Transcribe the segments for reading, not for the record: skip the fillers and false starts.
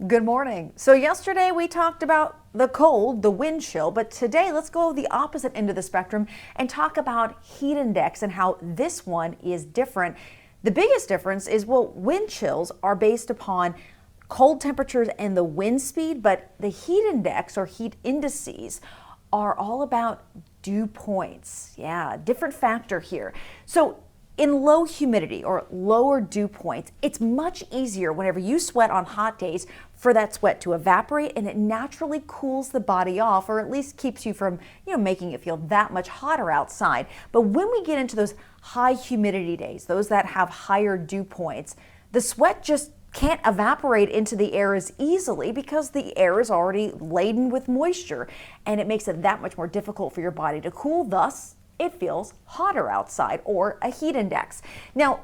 Good morning. So yesterday we talked about the cold, the wind chill, but today let's go the opposite end of the spectrum and talk about heat index and how this one is different. The biggest difference is, well, wind chills are based upon cold temperatures and the wind speed, but the heat index or heat indices are all about dew points. Yeah, different factor here. So in low humidity or lower dew points, it's much easier whenever you sweat on hot days for that sweat to evaporate, and it naturally cools the body off, or at least keeps you from, making it feel that much hotter outside. But when we get into those high humidity days, those that have higher dew points, the sweat just can't evaporate into the air as easily because the air is already laden with moisture, and it makes it that much more difficult for your body to cool. Thus, it feels hotter outside, or a heat index. Now,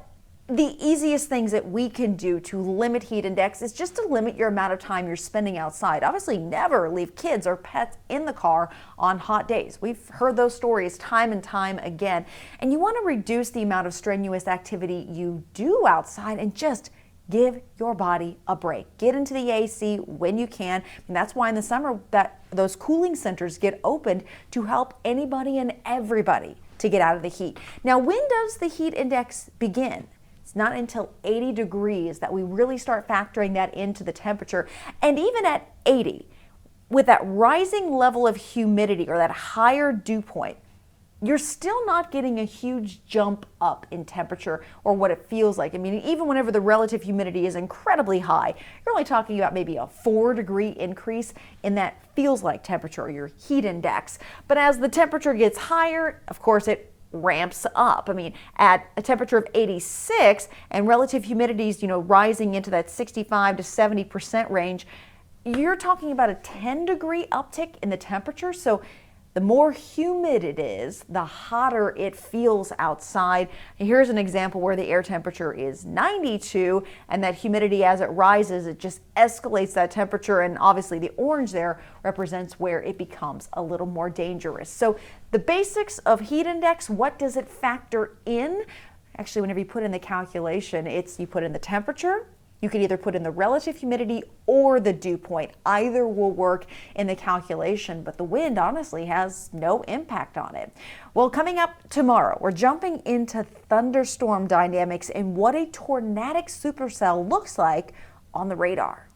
the easiest things that we can do to limit heat index is just to limit your amount of time you're spending outside. Obviously, never leave kids or pets in the car on hot days. We've heard those stories time and time again. And you want to reduce the amount of strenuous activity you do outside and just give your body a break. Get into the AC when you can. And that's why in the summer that those cooling centers get opened to help anybody and everybody to get out of the heat. Now, when does the heat index begin? It's not until 80 degrees that we really start factoring that into the temperature. And even at 80, with that rising level of humidity or that higher dew point, you're still not getting a huge jump up in temperature or what it feels like. I mean, even whenever the relative humidity is incredibly high, you're only talking about maybe a 4-degree increase in that feels like temperature, or your heat index. But as the temperature gets higher, of course, it ramps up. I mean, at a temperature of 86 and relative humidities, rising into that 65 to 70% range, you're talking about a 10-degree uptick in the temperature. So the more humid it is, the hotter it feels outside. Here's an example where the air temperature is 92, and that humidity, as it rises, it just escalates that temperature, and obviously the orange there represents where it becomes a little more dangerous. So the basics of heat index, what does it factor in? Actually, whenever you put in the calculation, you put in the temperature. You can either put in the relative humidity or the dew point. Either will work in the calculation, but the wind honestly has no impact on it. Well, coming up tomorrow, we're jumping into thunderstorm dynamics and what a tornadic supercell looks like on the radar.